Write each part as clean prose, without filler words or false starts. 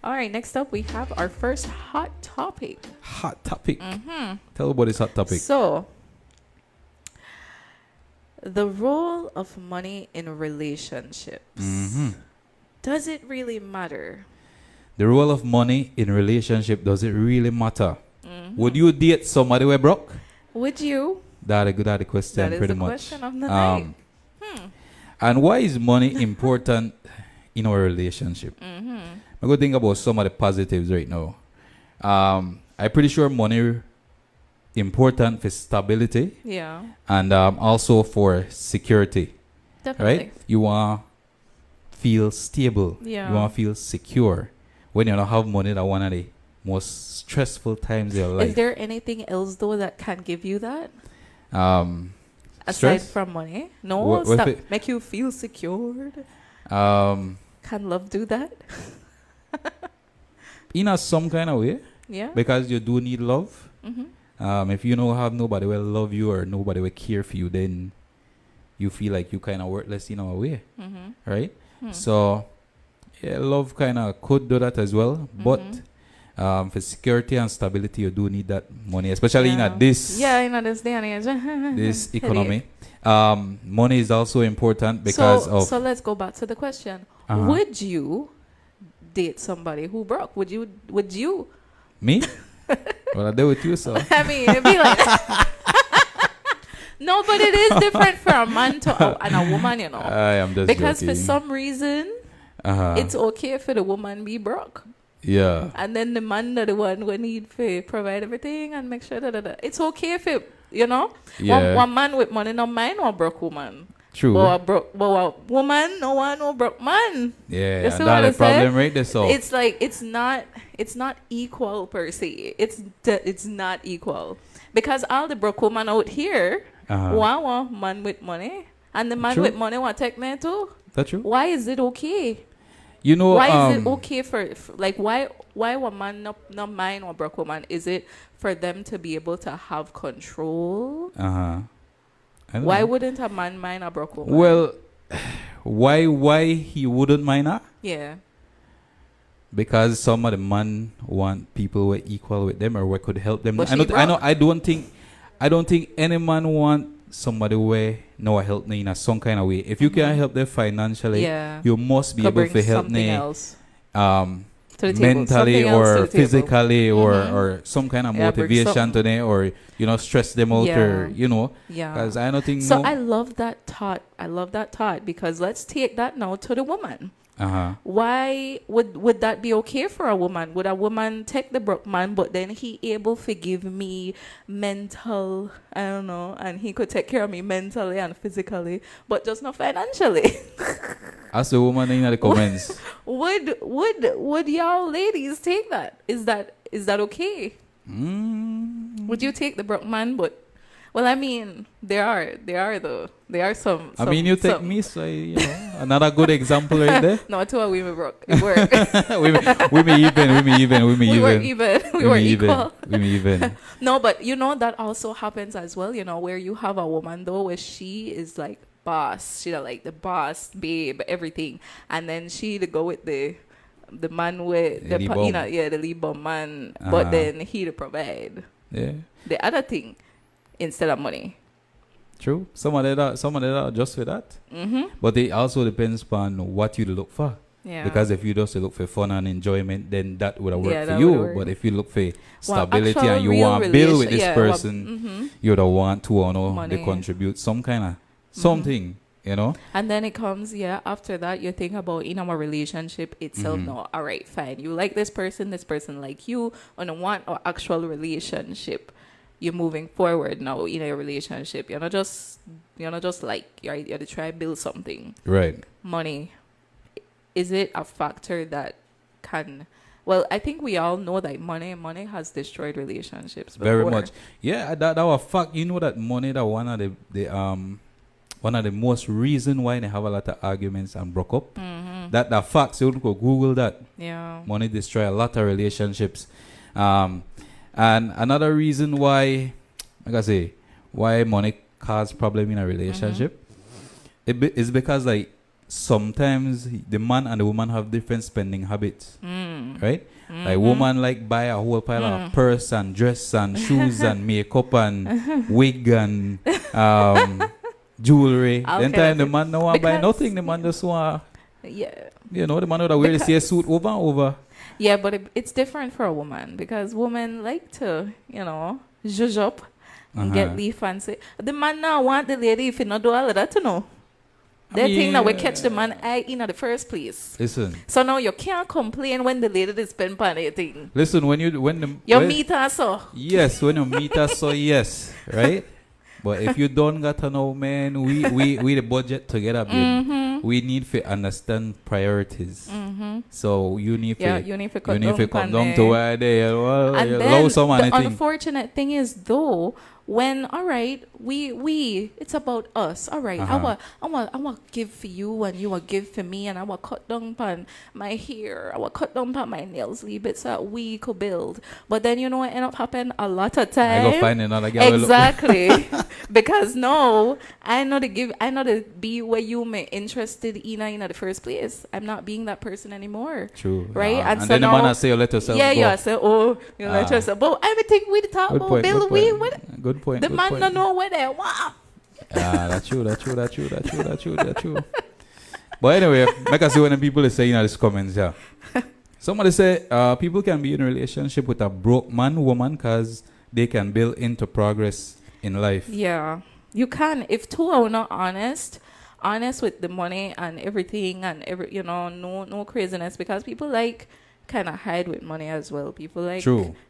All right, next up we have our first hot topic. Hot topic. Tell about this hot topic. So, the role of money in relationships. Does it really matter? The role of money in relationship, does it really matter? Would you date somebody who broke? Would you? That's a good question, That is pretty the much. question of the night. And why is money important in our relationship? I'm going to think about some of the positives right now. I'm pretty sure money important for stability Yeah, and also for security, definitely. right? You want to feel stable. Yeah. You want to feel secure. When you don't have money, that's one of the most stressful times in your life. Is there anything else though that can give you that aside Stress? from money? No, What if stuff it- make you feel secured. Can Can love do that? in a some kind of way, Yeah. because you do need love. Mm-hmm. If you don't have nobody will love you or nobody will care for you, then you feel like you kind of worthless in a way, Mm-hmm. right? So, yeah, love kind of could do that as well, but for security and stability, you do need that money, especially in this Yeah, in this day and age. this economy. Money is also important because so let's go back to the question. Uh-huh. Would you date somebody who broke? Would you? me. What I do with you, so I mean, it'd be like no, but it is different for a man and a woman, you know. I am just Because joking. for some reason, it's okay for the woman be broke. yeah. And then the man are the one who need to provide everything and make sure that it's okay if it, you know. Yeah. One man with money no mind or broke woman. True. But a woman no one no broke man. Yeah, You see and what I that's the problem said? right there. So It's like it's not equal per se. It's not equal. Because all the broke woman out here want man with money. And the man True. with money want take me too. that's true. Why is it okay? You know, Why is it okay for like why a man not mind or broke woman? Is it for them to be able to have control? Why wouldn't a man mind a broke woman? Well, why he wouldn't mind that? Yeah. Because some of the man want people who are equal with them or what could help them. But I she know. broke. I don't think any man want somebody where no help me in some kind of way. If you can help them financially, Yeah. you must be Could able bring to help something me else to the table. mentally Something else to or the table. physically or some kind of Yeah, bring motivation something. to them or stress them out or Yeah. Yeah. because I don't think So no. I love that thought. I love that thought because let's take that now to the woman. Why would that be okay for a woman? Would a woman take the broke man, but then he able to give me mental, I don't know, and he could take care of me mentally and physically, but just not financially? Ask the woman in the comments. would y'all ladies take that? Is that okay? Would you take the broke man, but well, I mean, there are some. I mean, you take some- me, so another good example right there. No, to a women broke. It worked. we may even. We were even. We were equal. We may even. No, but that also happens as well. Where you have a woman though, where she is like boss. She like the boss, babe, everything, and then she to go with the man with the lead bum. the lead bum man, but then he to provide Yeah, the other thing instead of money. true. Some of them are just for that. But it also depends on what you look for. Yeah. Because if you just look for fun and enjoyment, then that would have worked Yeah, for that you. would work. But if you look for Well, stability actual and you real want to build with relation- this yeah, person, you would want to Money. they contribute some kind of something, And then it comes, after that, you think about in our relationship itself. No, all right, fine. You like this person like you, and want an actual relationship. You're moving forward now in a relationship. You're not just like you're to try to build something. Right. Money, is it a factor that can? Well, I think we all know that money has destroyed relationships before. Very much. Yeah, that was fact. You know that money that one of the most reason why they have a lot of arguments and broke up. That facts. You go Google that. Yeah. Money destroy a lot of relationships. And another reason why, like I say, why money cause problem in a relationship, is because like sometimes the man and the woman have different spending habits, right? Mm-hmm. Like woman like buy a whole pile of purse and dress and shoes and makeup and wig and jewelry. Okay, Then time the man no want buy because- nothing. The man just want, Yeah. you know, the man would wear the same suit over and over. Yeah, but it's different for a woman because women like to, zhuzh up and get leaf fancy. The man now want the lady if you not do all of that, They think that we catch the man eye in the first place. Listen. So now you can't complain when the lady is spend on anything. Listen, when you meet her so. Yes, when you meet her so yes, right? But if you don't got to know, man, we the budget together, babe. We need to understand priorities. So you need to come down to where they and allow then someone the anything. unfortunate thing is though, when all right, we it's about us. All right, I want give for you and you will give for me, and I will cut down on my hair, I will cut down on my nails a little bit so that we could build. But then you know what end up happening a lot of time. I go find another girl. Exactly. Because no, I know to be where you may interested in the first place. I'm not being that person anymore. True. Right? And so then the now, man say you let yourself yeah, go. yeah. So you let yourself. But everything we talk Good about, point, Bill, good point. the good man point. don't know where they want. That's true. But anyway, like I see when the people are saying in these comments, yeah. Somebody say people can be in a relationship with a broke man, woman, because they can build into progress in life. Yeah, you can. If two are not honest with the money and everything and no craziness, because people like kind of hide with money as well. People like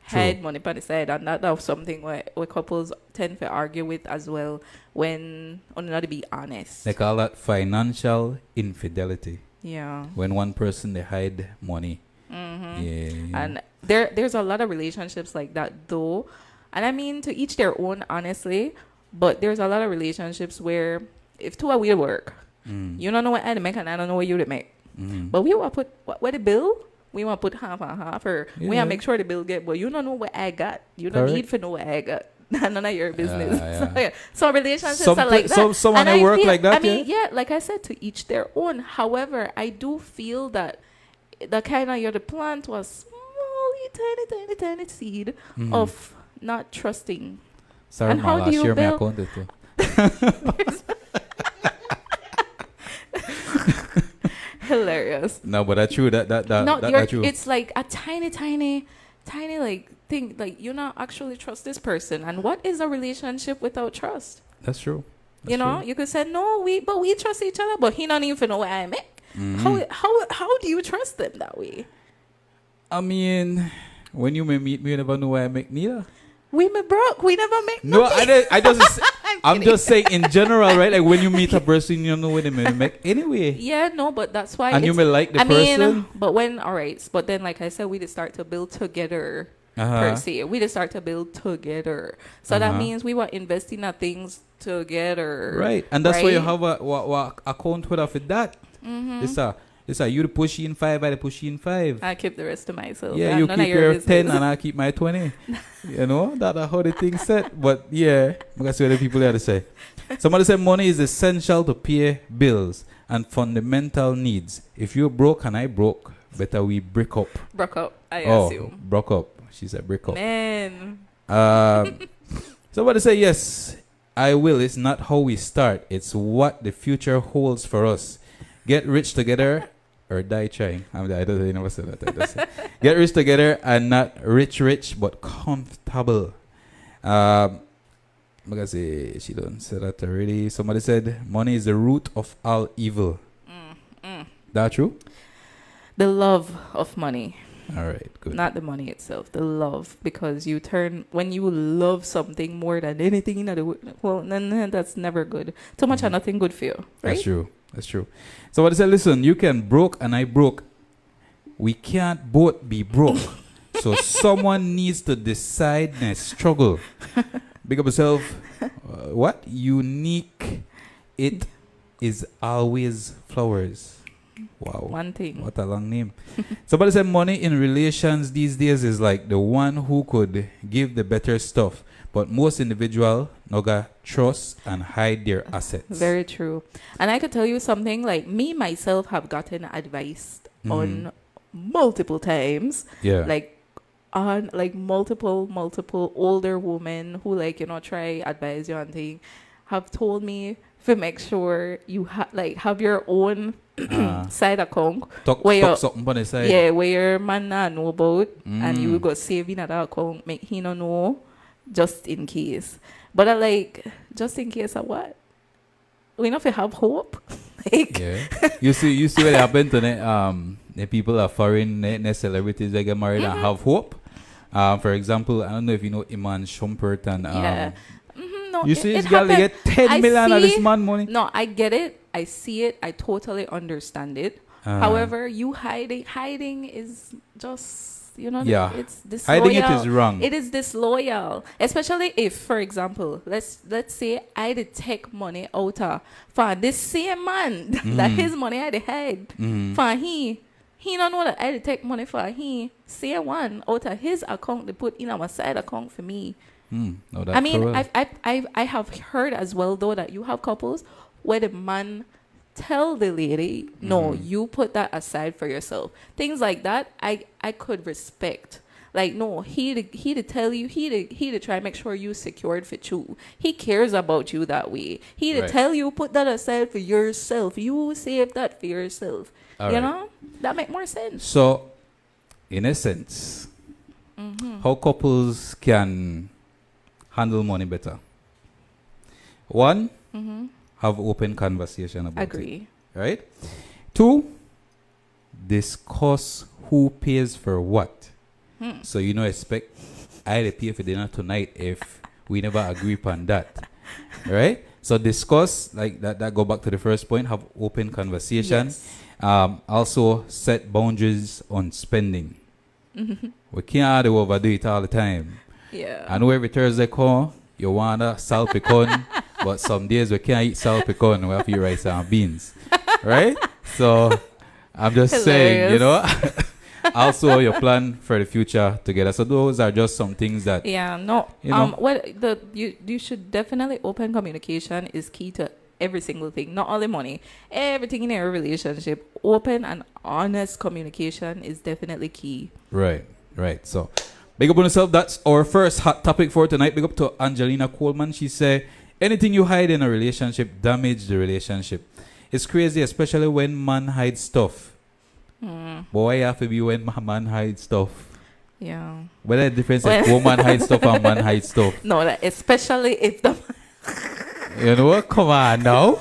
hide money by the side, and that's something where couples tend to argue with as well when on not to be honest. They call that financial infidelity. Yeah. When one person they hide money. Yeah. And there's a lot of relationships like that though, and I mean to each their own, honestly. But there's a lot of relationships where if two are we work, you don't know what I make and I don't know what you make. But we want to put what the bill. We want to put half and half, or we want to make sure the bill get. But you don't know what I got. You don't need to know what I got. None of your business. So relationships are like that. Someone they work like that. I mean, yeah, like I said, to each their own. However, I do feel that the kind of the plant was small, tiny seed of not trusting. Sorry, and how do you share my build? account too. Hilarious. No, but that's true. That's true. It's like a tiny like thing. Like you not actually trust this person. And what is a relationship without trust? That's true. You could say no, we trust each other, but he don't even know what I make. How do you trust them that way? I mean, when you may meet me, you never know what I make neither. We may broke. We never make. No, nothing. I just. I'm just saying in general, right? Like when you meet a person, you don't know what they may make anyway. Yeah, no, but that's why. And you may like the person. But but then, like I said, we just start to build together. Per se, we just start to build together. So that means we were investing in things together. Right, and that's why you have a account with for that. It's you to push in 5, I push in 5. I keep the rest to myself. Yeah, you keep your 10 and I keep my 20. You know, that's how the thing set. But yeah, because what the people there to say. Somebody said money is essential to pay bills and fundamental needs. If you're broke and I broke, better we break up. Broke up, I assume. Broke up. She said break up. Man. Somebody say yes, I will. It's not how we start. It's what the future holds for us. Get rich together or die trying. I don't know say that. Get rich together and not rich, but comfortable. Because she don't say that already. Somebody said money is the root of all evil. That true? The love of money. All right, good. Not the money itself, the love. Because when you love something more than anything in the world, then that's never good. Too much of nothing good for you, right? That's true. So what I said, listen, you can broke and I broke. We can't both be broke. So someone needs to decide and struggle. Big up yourself. What? Unique. It is always flowers. Wow. One thing. What a long name. Somebody said money in relations these days is like the one who could give the better stuff. but most individual noga trust and hide their assets. Very true. And I could tell you something, like me myself have gotten advice on multiple times. Yeah. Like on like multiple older women who like, you know, try advise you on thing have told me to make sure you have your own side account Where something on the side. Yeah, where your man not know about and you will go save in that account, make he no know just in case. But I like just in case of what? We not have hope. Like yeah. You see what happened to the people are foreign the celebrities that get married and have hope. For example, I don't know if you know Iman Shumpert and no, you see this girl get 10 million of this man money. No, I get it. I see it. I totally understand it. However, you hiding is just, you know, it's disloyal. Hiding it is wrong. It is disloyal, especially if, for example, let's say I did take money out of for this same man that his money I did hide for he don't know that I did take money for he say one out of his account to put in our side account for me. No, I mean, I have heard as well though that you have couples where the man tell the lady, no, you put that aside for yourself. Things like that, I could respect. Like, no, he to tell you, he to try and make sure you secured for you. He cares about you that way. He to tell you, put that aside for yourself. You save that for yourself. All you know? That make more sense. So, in a sense, how couples can handle money better? One, have open conversation about Agree. it. Right? Two, discuss who pays for what. So you know, expect I to pay for dinner tonight if we never agree upon that. Right? So discuss, like that go back to the first point, have open conversation. Yes. Also set boundaries on spending. We can't overdo it all the time. Yeah. I know every Thursday call, you want a salt pecan, but some days we can't eat salt pecan, we have to eat rice and beans. Right? So I'm just saying, you know, also your plan for the future together. So those are just some things that you know, you should definitely open communication is key to every single thing, not only money, everything in your relationship. Open and honest communication is definitely key. Right. So big up on yourself. That's our first hot topic for tonight. Big up to Angelina Coleman. She said, anything you hide in a relationship damage the relationship. It's crazy, especially when man hides stuff. But why you have to be when man hides stuff? Yeah. What is the difference if woman hides stuff and man hides stuff? No, especially if the you know what? Come on now.